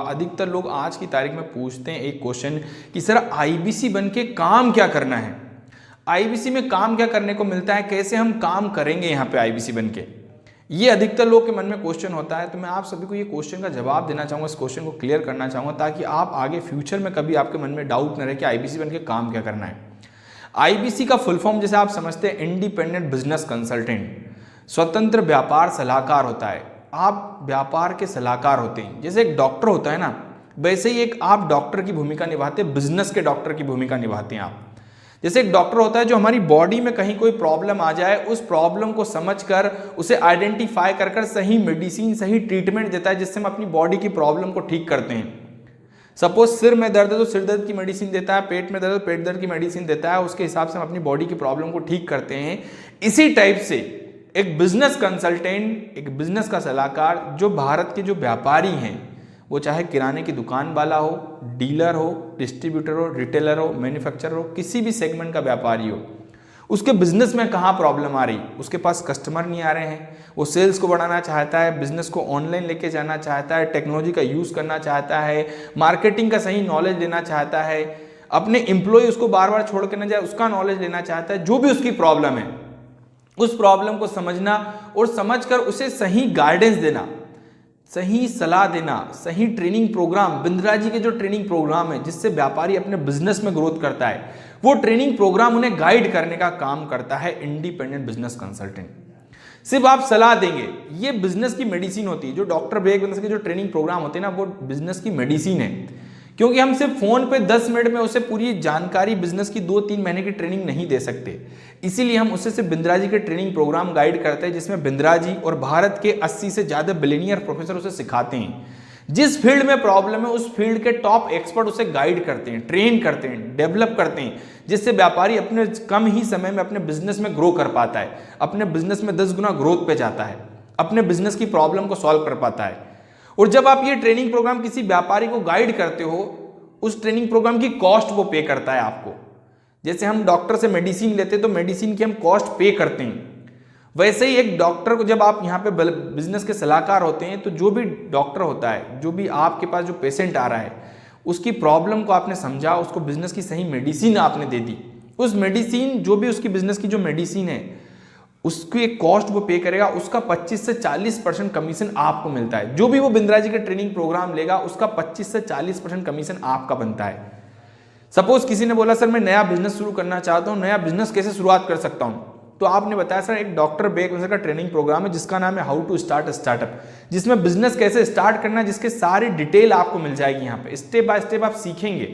अधिकतर लोग आज की तारीख में पूछते हैं एक क्वेश्चन कि सर आईबीसी बन के काम क्या करना है, आईबीसी में काम क्या करने को मिलता है, कैसे हम काम करेंगे यहाँ पे आईबीसी बन के। ये अधिकतर लोग के मन में क्वेश्चन होता है। तो मैं आप सभी को ये क्वेश्चन का जवाब देना चाहूँगा, इस क्वेश्चन को क्लियर करना चाहूँगा ताकि आप आगे फ्यूचर में कभी आपके मन में डाउट न रहे कि आईबीसी बन के काम क्या करना है। आईबीसी का फुल फॉर्म जैसे आप समझते हैं इंडिपेंडेंट बिजनेस कंसल्टेंट, स्वतंत्र व्यापार सलाहकार होता है। आप व्यापार के सलाहकार होते हैं। जैसे एक डॉक्टर होता है ना, वैसे ही एक आप डॉक्टर की भूमिका निभाते हैं, बिजनेस के डॉक्टर की भूमिका निभाते हैं आप। जैसे एक डॉक्टर होता है जो हमारी बॉडी में कहीं कोई प्रॉब्लम आ जाए, उस प्रॉब्लम को समझकर उसे आइडेंटिफाई कर सही मेडिसिन, सही ट्रीटमेंट देता है जिससे हम अपनी बॉडी की प्रॉब्लम को ठीक करते हैं। सपोज सिर में दर्द है तो सिर दर्द की मेडिसिन देता है, पेट में दर्द है तो पेट दर्द की मेडिसिन देता है, उसके हिसाब से हम अपनी बॉडी की प्रॉब्लम को ठीक करते हैं। इसी टाइप से एक बिजनेस कंसल्टेंट, एक बिजनेस का सलाहकार, जो भारत के जो व्यापारी हैं, वो चाहे किराने की दुकान वाला हो, डीलर हो, डिस्ट्रीब्यूटर हो, रिटेलर हो, मैन्युफैक्चरर हो, किसी भी सेगमेंट का व्यापारी हो, उसके बिजनेस में कहाँ प्रॉब्लम आ रही, उसके पास कस्टमर नहीं आ रहे हैं, वो सेल्स को बढ़ाना चाहता है, बिजनेस को ऑनलाइन लेके जाना चाहता है, टेक्नोलॉजी का यूज़ करना चाहता है, मार्केटिंग का सही नॉलेज लेना चाहता है, अपने एम्प्लॉय उसको बार बार छोड़ के न जाए उसका नॉलेज लेना चाहता है। जो भी उसकी प्रॉब्लम है, उस प्रॉब्लम को समझना और समझकर उसे सही गाइडेंस देना, सही सलाह देना, सही ट्रेनिंग प्रोग्राम, बिंद्रा जी के जो ट्रेनिंग प्रोग्राम है जिससे व्यापारी अपने बिजनेस में ग्रोथ करता है, वो ट्रेनिंग प्रोग्राम उन्हें गाइड करने का काम करता है इंडिपेंडेंट बिजनेस कंसल्टेंट। सिर्फ आप सलाह देंगे, ये बिजनेस की मेडिसिन होती है। जो डॉक्टर विवेक बिंद्रा के जो ट्रेनिंग प्रोग्राम होते हैं ना, वो बिजनेस की मेडिसिन है। क्योंकि हम सिर्फ फोन पे 10 मिनट में उसे पूरी जानकारी बिजनेस की 2-3 महीने की ट्रेनिंग नहीं दे सकते, इसीलिए हम उसे सिर्फ बिंद्रा जी के ट्रेनिंग प्रोग्राम गाइड करते हैं जिसमें बिंद्रा जी और भारत के 80 से ज्यादा बिलियनियर प्रोफेसर उसे सिखाते हैं। जिस फील्ड में प्रॉब्लम है उस फील्ड के टॉप एक्सपर्ट उसे गाइड करते हैं, ट्रेन करते हैं, डेवलप करते हैं, जिससे व्यापारी अपने कम ही समय में अपने बिजनेस में ग्रो कर पाता है, अपने बिजनेस में 10 गुना ग्रोथ पे जाता है, अपने बिजनेस की प्रॉब्लम को सॉल्व कर पाता है। और जब आप ये ट्रेनिंग प्रोग्राम किसी व्यापारी को गाइड करते हो, उस ट्रेनिंग प्रोग्राम की कॉस्ट वो पे करता है आपको। जैसे हम डॉक्टर से मेडिसिन लेते हैं तो मेडिसिन की हम कॉस्ट पे करते हैं, वैसे ही एक डॉक्टर को जब आप यहाँ पे बिजनेस के सलाहकार होते हैं तो जो भी डॉक्टर होता है, जो भी आपके पास जो पेशेंट आ रहा है, उसकी प्रॉब्लम को आपने समझा, उसको बिजनेस की सही मेडिसिन आपने दे दी। उस मेडिसिन, जो भी उसकी बिजनेस की जो मेडिसिन है, उसकी एक कॉस्ट वो पे करेगा, उसका 25 से 40% कमीशन आपको मिलता है। जो भी वो बिंद्रा जी के ट्रेनिंग प्रोग्राम लेगा उसका 25 से 40% कमीशन आपका बनता है। सपोज किसी ने बोला सर मैं नया बिजनेस शुरू करना चाहता हूँ, नया बिजनेस कैसे शुरुआत कर सकता हूँ, तो आपने बताया सर एक डॉक्टर विवेक बिंद्रा का ट्रेनिंग प्रोग्राम है जिसका नाम है हाउ टू स्टार्ट स्टार्टअप, जिसमें बिजनेस कैसे स्टार्ट करना है, जिसके सारी डिटेल आपको मिल जाएगी। यहाँ पे स्टेप बाय स्टेप आप सीखेंगे।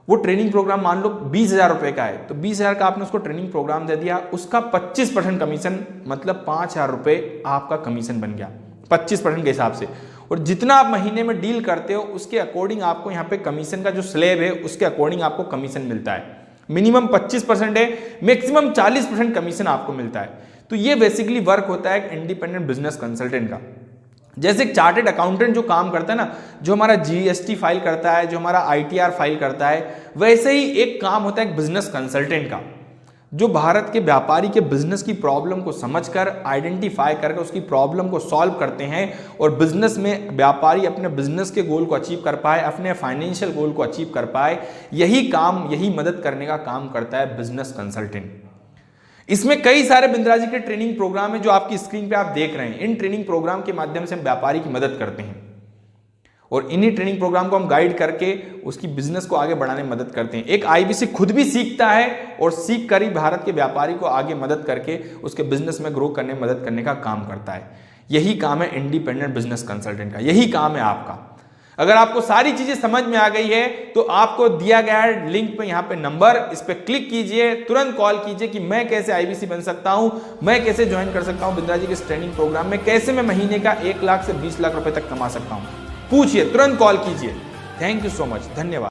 वो ट्रेनिंग प्रोग्राम मान लो 20,000 रुपए का है, तो 20,000 का आपने उसको ट्रेनिंग प्रोग्राम दे दिया, उसका 25% कमीशन, मतलब 5,000 रुपए आपका कमीशन बन गया 25% के हिसाब से। और जितना आप महीने में डील करते हो उसके अकॉर्डिंग आपको यहाँ पे कमीशन का जो स्लैब है उसके अकॉर्डिंग आपको कमीशन मिलता है। मिनिमम 25% है, मैक्सिमम 40% कमीशन आपको मिलता है। तो ये बेसिकली वर्क होता है एक इंडिपेंडेंट बिजनेस कंसल्टेंट का। जैसे एक चार्टेड अकाउंटेंट जो काम करता है ना, जो हमारा जीएसटी फाइल करता है, जो हमारा आईटीआर फाइल करता है, वैसे ही एक काम होता है एक बिजनेस कंसल्टेंट का, जो भारत के व्यापारी के बिजनेस की प्रॉब्लम को समझकर, आइडेंटिफाई करके उसकी प्रॉब्लम को सॉल्व करते हैं और बिजनेस में व्यापारी अपने बिजनेस के गोल को अचीव कर पाए, अपने फाइनेंशियल गोल को अचीव कर पाए। यही काम, यही मदद करने का काम करता है बिजनेस कंसल्टेंट। इसमें कई सारे बिंद्रा जी के ट्रेनिंग प्रोग्राम है जो आपकी स्क्रीन पे आप देख रहे हैं। इन ट्रेनिंग प्रोग्राम के माध्यम से हम व्यापारी की मदद करते हैं और इन्हीं ट्रेनिंग प्रोग्राम को हम गाइड करके उसकी बिजनेस को आगे बढ़ाने में मदद करते हैं। एक आईबीसी खुद भी सीखता है और सीख कर ही भारत के व्यापारी को आगे मदद करके उसके बिजनेस में ग्रो करने में मदद करने का काम करता है। यही काम है इंडिपेंडेंट बिजनेस कंसल्टेंट का, यही काम है आपका। अगर आपको सारी चीजें समझ में आ गई है तो आपको दिया गया है लिंक पे, यहाँ पे नंबर, इस पे क्लिक कीजिए, तुरंत कॉल कीजिए कि मैं कैसे आईबीसी बन सकता हूं, मैं कैसे ज्वाइन कर सकता हूं बिंद्रा जी के इस ट्रेनिंग प्रोग्राम में, कैसे मैं महीने का 1 लाख से 20 लाख रुपए तक कमा सकता हूं। पूछिए, तुरंत कॉल कीजिए। थैंक यू सो मच, धन्यवाद।